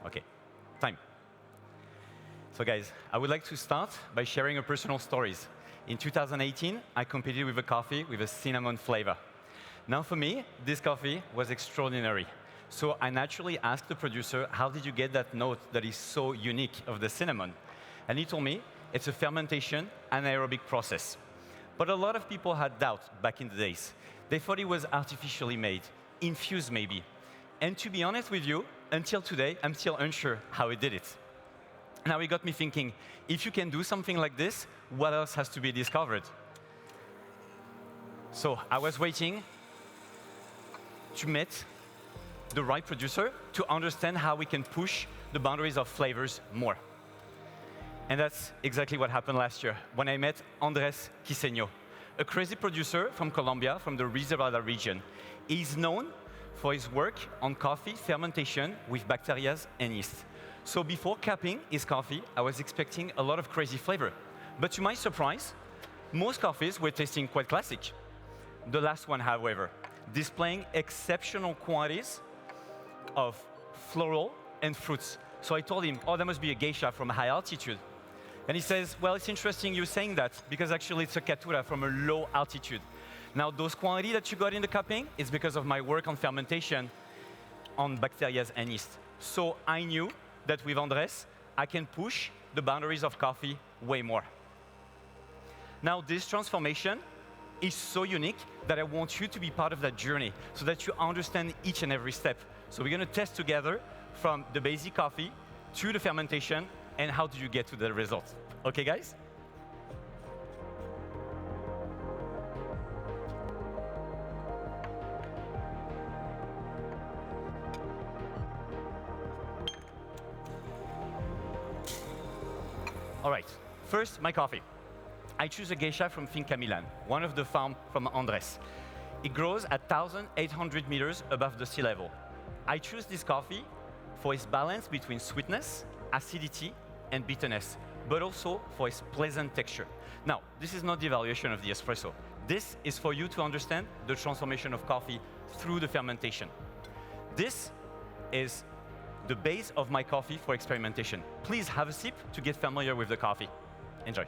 Okay, time. So guys, I would like to start by sharing a personal stories. In 2018, I competed with a coffee with a cinnamon flavor. Now for me, this coffee was extraordinary. So I naturally asked the producer, how did you get that note that is so unique of the cinnamon? And he told me, it's a fermentation anaerobic process. But a lot of people had doubt back in the days. They thought it was artificially made, infused maybe. And to be honest with you, until today, I'm still unsure how it did it. Now it got me thinking, if you can do something like this, what else has to be discovered? So I was waiting to meet the right producer to understand how we can push the boundaries of flavors more. And that's exactly what happened last year when I met Andrés Quiseño, a crazy producer from Colombia, from the Risaralda region. He's known for his work on coffee fermentation with bacteria and yeast. So before capping his coffee, I was expecting a lot of crazy flavor. But to my surprise, most coffees were tasting quite classic. The last one, however, displaying exceptional quantities of floral and fruits. So I told him, oh, that must be a geisha from a high altitude. And he says, well, it's interesting you saying that, because actually it's a caturra from a low altitude. Now, those quantities that you got in the cupping is because of my work on fermentation on bacteria and yeast. So I knew that with Andrés, I can push the boundaries of coffee way more. Now, this transformation is so unique that I want you to be part of that journey so that you understand each and every step. So we're going to test together from the basic coffee to the fermentation and how do you get to the result. Okay, guys? All right, first, my coffee. I choose a geisha from Finca Milan, one of the farms from Andrés. It grows at 1,800 meters above the sea level. I choose this coffee for its balance between sweetness, acidity, and bitterness, but also for its pleasant texture. Now, this is not the evaluation of the espresso. This is for you to understand the transformation of coffee through the fermentation. This is the base of my coffee for experimentation. Please have a sip to get familiar with the coffee. Enjoy.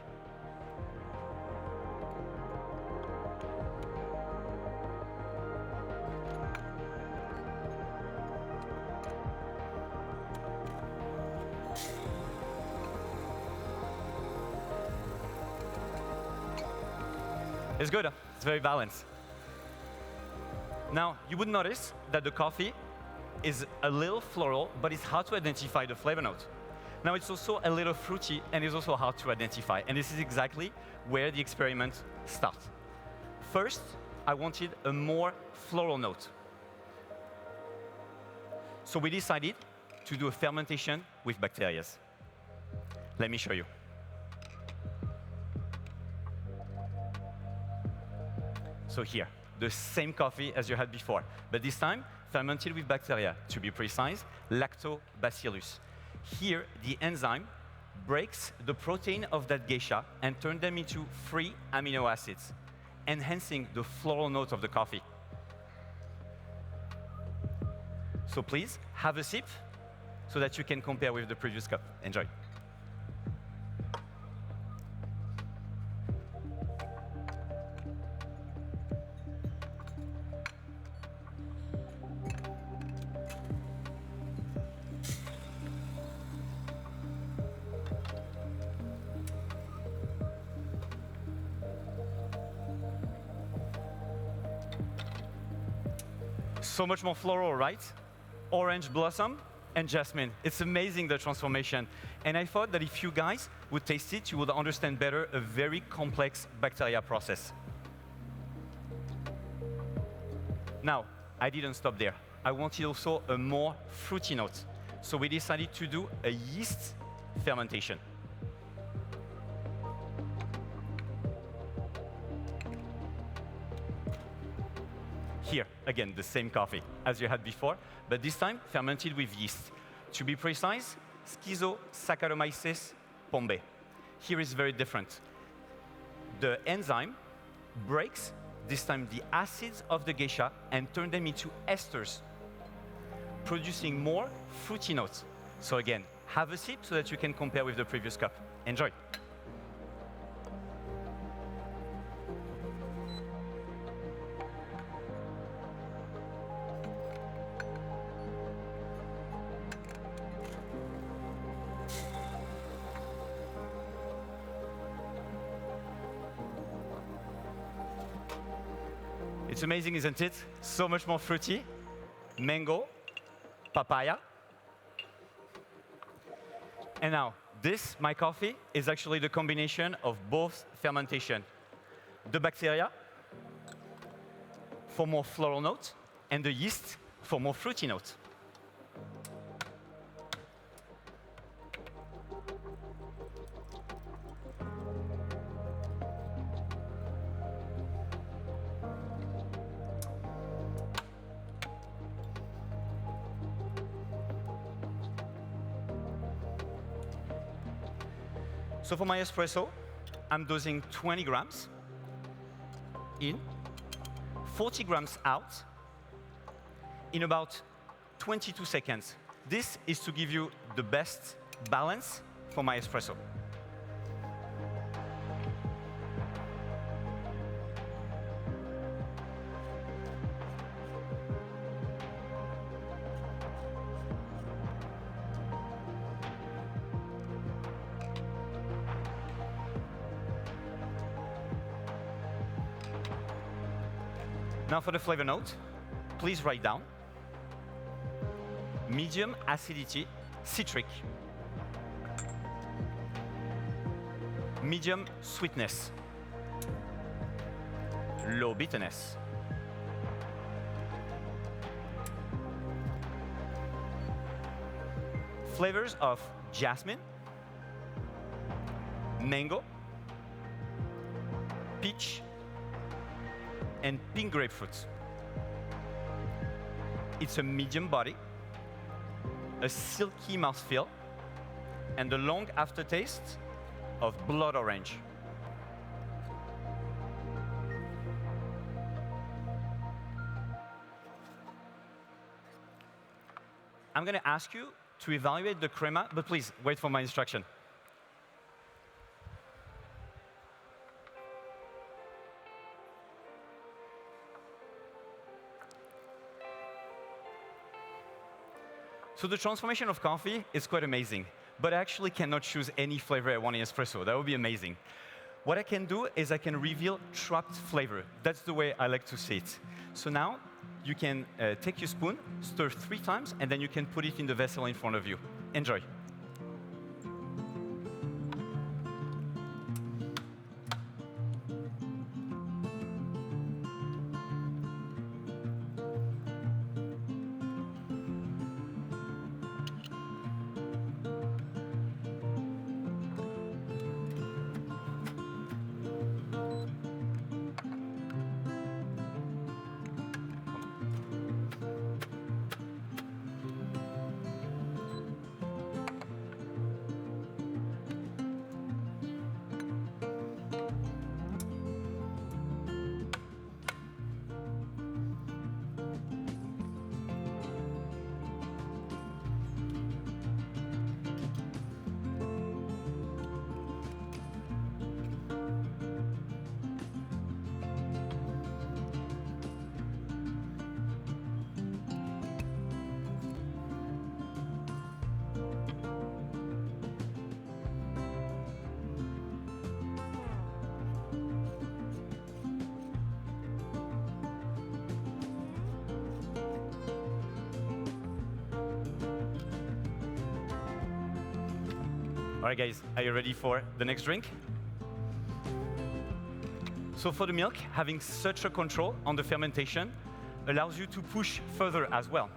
It's good, it's very balanced. Now, you would notice that the coffee is a little floral, but it's hard to identify the flavor note. Now, it's also a little fruity, and it's also hard to identify. And this is exactly where the experiment starts. First, I wanted a more floral note. So we decided to do a fermentation with bacteria. Let me show you. So here, the same coffee as you had before, but this time fermented with bacteria, to be precise, lactobacillus. Here, the enzyme breaks the protein of that geisha and turns them into free amino acids, enhancing the floral note of the coffee. So please, have a sip so that you can compare with the previous cup. Enjoy. So much more floral, right? Orange blossom and jasmine. It's amazing, the transformation. And I thought that if you guys would taste it, you would understand better a very complex bacteria process. Now, I didn't stop there. I wanted also a more fruity note. So we decided to do a yeast fermentation. Here, again, the same coffee as you had before, but this time fermented with yeast. To be precise, Schizosaccharomyces pombe. Here is very different. The enzyme breaks, this time, the acids of the geisha and turns them into esters, producing more fruity notes. So again, have a sip so that you can compare with the previous cup. Enjoy. It's amazing, isn't it? So much more fruity. Mango, papaya. And now, this, my coffee, is actually the combination of both fermentation. The bacteria for more floral notes, and the yeast for more fruity notes. So for my espresso, I'm dosing 20 grams in, 40 grams out, in about 22 seconds. This is to give you the best balance for my espresso. Now for the flavor note, please write down medium acidity, citric, medium sweetness, low bitterness, flavors of jasmine, mango, peach, and pink grapefruit. It's a medium body, a silky mouthfeel, and a long aftertaste of blood orange. I'm going to ask you to evaluate the crema, but please wait for my instruction. So the transformation of coffee is quite amazing, but I actually cannot choose any flavor I want in espresso. That would be amazing. What I can do is I can reveal trapped flavor. That's the way I like to see it. So now you can take your spoon, stir 3 times, and then you can put it in the vessel in front of you. Enjoy. All right, guys, are you ready for the next drink? So for the milk, having such a control on the fermentation allows you to push further as well.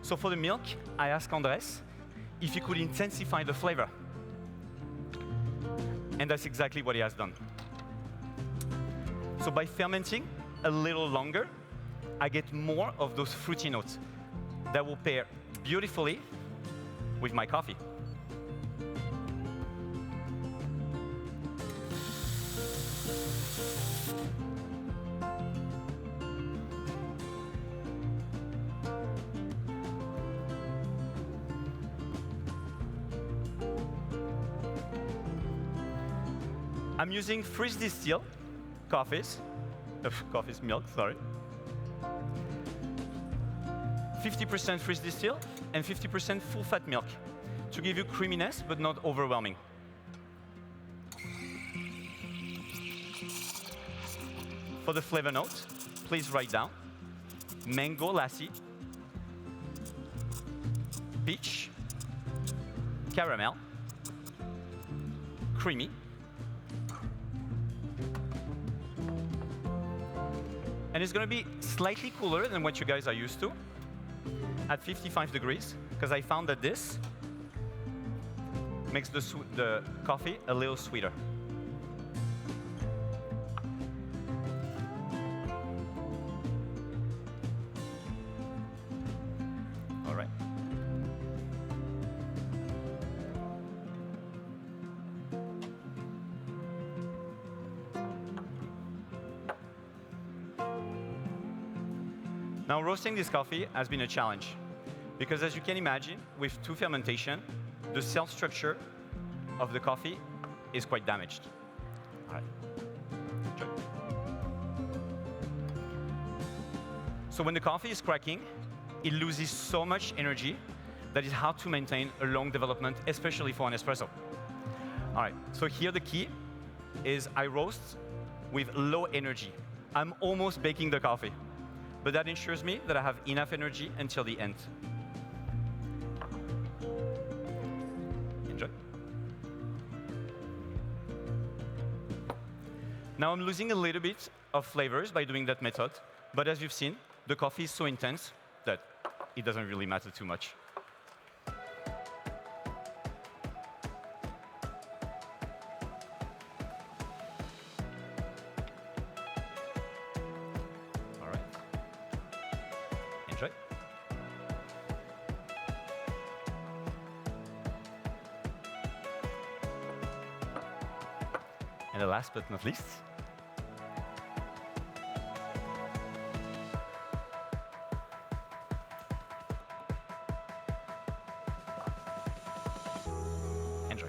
So for the milk, I asked Andres if he could intensify the flavor. And that's exactly what he has done. So by fermenting a little longer, I get more of those fruity notes that will pair beautifully with my coffee. I'm using freeze distilled coffee's milk, sorry. 50% freeze distilled and 50% full fat milk to give you creaminess but not overwhelming. For the flavor note, please write down mango lassi, peach, caramel, creamy, and it's going to be slightly cooler than what you guys are used to at 55 degrees, because I found that this makes the coffee a little sweeter. All right. Now, roasting this coffee has been a challenge because, as you can imagine, with 2 fermentation, the cell structure of the coffee is quite damaged. All right. Enjoy. So when the coffee is cracking, it loses so much energy that it's hard to maintain a long development, especially for an espresso. All right, so here the key is I roast with low energy. I'm almost baking the coffee, but that ensures me that I have enough energy until the end. Enjoy. Now I'm losing a little bit of flavors by doing that method, but as you've seen, the coffee is so intense that it doesn't really matter too much. All right. Enjoy. And the last but not least, enjoy.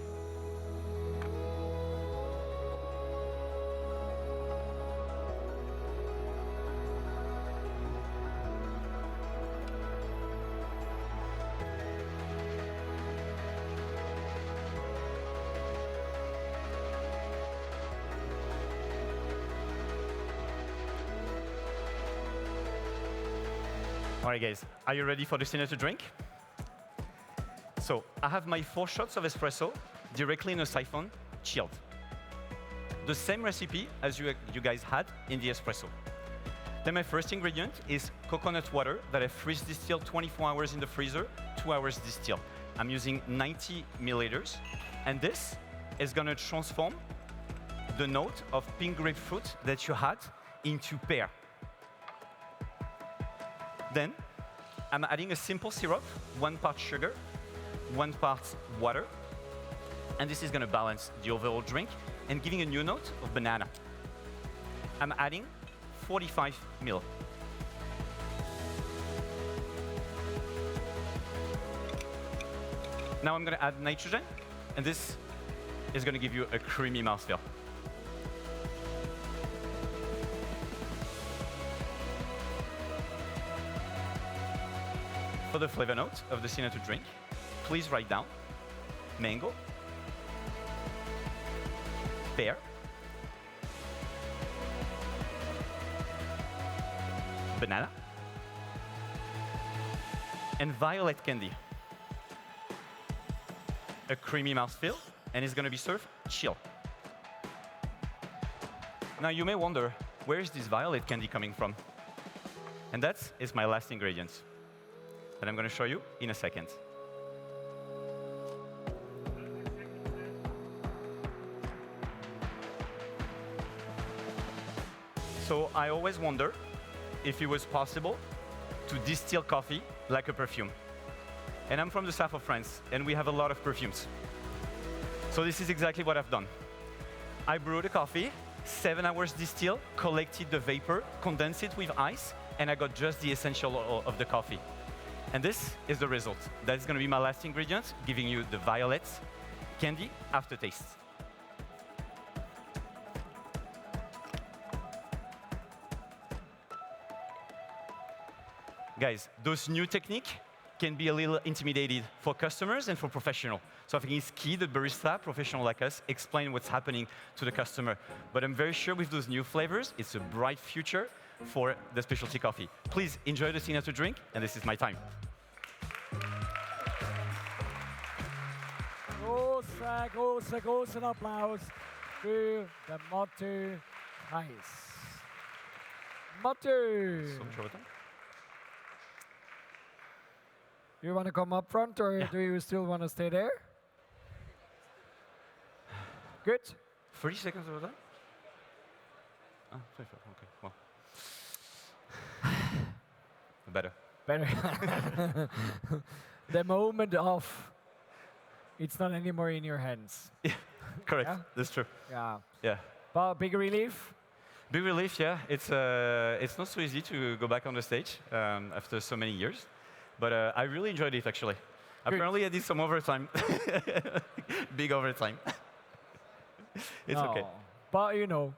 All right, guys, are you ready for the signature drink? So I have my 4 shots of espresso directly in a siphon, chilled. The same recipe as you guys had in the espresso. Then my first ingredient is coconut water that I freeze distilled 24 hours in the freezer, 2 hours distilled. I'm using 90 milliliters, and this is gonna transform the note of pink grapefruit that you had into pear. Then I'm adding a simple syrup, 1 part sugar, 1 part water, and this is going to balance the overall drink and giving a new note of banana. I'm adding 45 ml. Now I'm going to add nitrogen, and this is going to give you a creamy mouthfeel. For the flavor note of the signature drink, please write down mango, pear, banana, and violet candy. A creamy mouthfeel, and it's going to be served chill. Now you may wonder, where is this violet candy coming from? And that is my last ingredient that I'm going to show you in a second. So I always wonder if it was possible to distill coffee like a perfume. And I'm from the south of France, and we have a lot of perfumes. So this is exactly what I've done. I brewed a coffee, 7 hours distilled, collected the vapor, condensed it with ice, and I got just the essential oil of the coffee. And this is the result. That's going to be my last ingredient, giving you the violet candy aftertaste. guys, those new techniques can be a little intimidated for customers and for professionals. So I think it's key that barista, professional like us, explain what's happening to the customer. But I'm very sure with those new flavors, it's a bright future for the specialty coffee. Please enjoy the signature drink, and this is my time. Großen Applaus für den Mathieu Theis. Mathieu, you want to come up front, or do you still want to stay there? Good. 30 seconds over there? Oh, okay, well. Better. Better. The moment of, it's not anymore in your hands. Yeah, correct. Yeah? That's true. Yeah. Yeah. But big relief? Big relief, yeah. It's not so easy to go back on the stage after so many years. But I really enjoyed it, actually. Good. Apparently, I did some overtime. Big overtime. It's okay. But you know,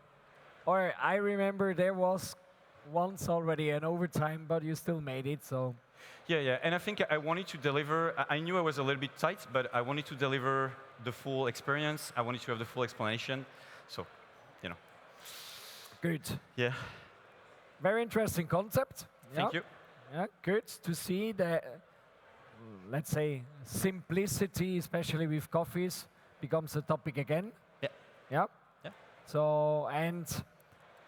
or I remember there was once already an overtime, but you still made it, so. Yeah, and I think I wanted to deliver, I knew I was a little bit tight, but I wanted to deliver the full experience. I wanted to have the full explanation. So, you know. Good. Yeah. Very interesting concept. Thank you. Yeah, good to see the, let's say, simplicity, especially with coffees, becomes a topic again. Yeah. Yeah. Yeah. So, and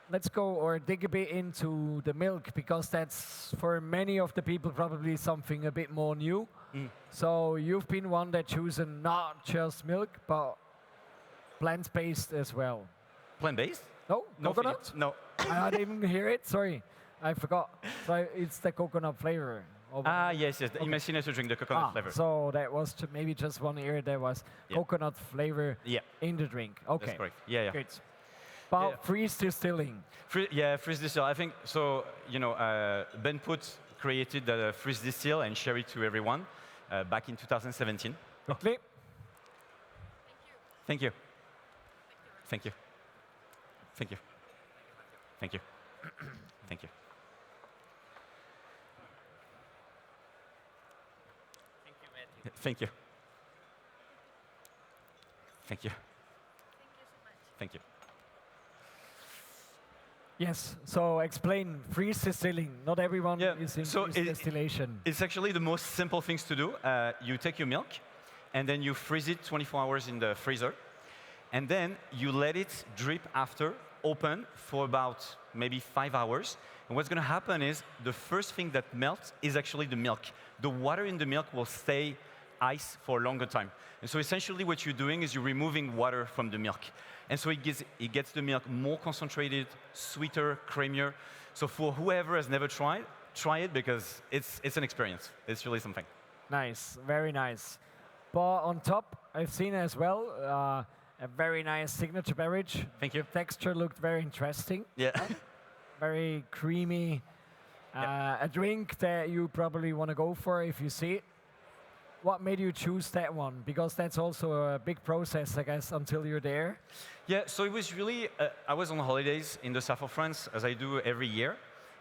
let's go or dig a bit into the milk, because that's for many of the people probably something a bit more new. So you've been one that chosen not just milk, but plant-based as well. Plant-based? No? No, Coconut? No. I didn't hear it, sorry. I forgot. So it's the coconut flavor. Yes. Okay. In my signature drink, the coconut flavor. So that was maybe just one ear, there was coconut flavor in the drink. Okay. That's correct. Yeah. Good. About freeze distilling. Freeze distill. I think, so, you know, Ben Put created the freeze distill and shared it to everyone back in 2017. Quickly. Thank you. Thank you. Thank you. Thank you. Thank you. Thank you. Thank you. Thank you. Yes, so explain freeze distilling. Not everyone is in so freeze distillation. It's actually the most simple things to do. You take your milk, and then you freeze it 24 hours in the freezer. And then you let it drip after, open, for about maybe 5 hours. And what's going to happen is the first thing that melts is actually the milk. The water in the milk will stay ice for a longer time. And so essentially what you're doing is you're removing water from the milk. And so it gets the milk more concentrated, sweeter, creamier. So for whoever has never tried, try it, because it's an experience. It's really something. Nice, very nice. But on top, I've seen as well a very nice signature beverage. Thank you. Texture looked very interesting. Yeah. Very creamy. A drink that you probably want to go for if you see it. What made you choose that one? Because that's also a big process, I guess, until you're there. Yeah, so it was really, I was on holidays in the south of France, as I do every year.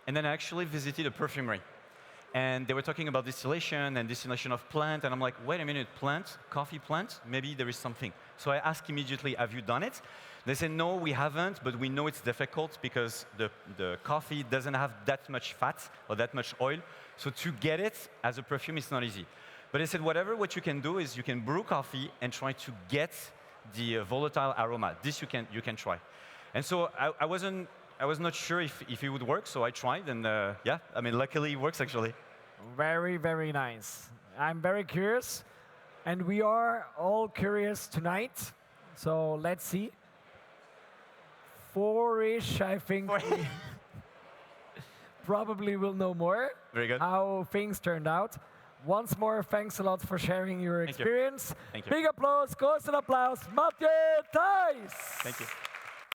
And then I actually visited a perfumery. And they were talking about distillation and distillation of plant. And I'm like, wait a minute, plant, coffee plant? Maybe there is something. So I asked immediately, have you done it? They said, no, we haven't, but we know it's difficult because the coffee doesn't have that much fat or that much oil. So to get it as a perfume, it's not easy. But they said, what you can do is you can brew coffee and try to get the volatile aroma. This you can try. And so I was not sure if it would work, so I tried, and yeah, I mean, luckily it works actually. Very, very nice. I'm very curious, and we are all curious tonight. So let's see. 4-ish, I think. We probably will know more. Very good. How things turned out. Once more, thanks a lot for sharing your experience. Thank you. Big applause, großen Applaus, Mathieu Theis. Thank you.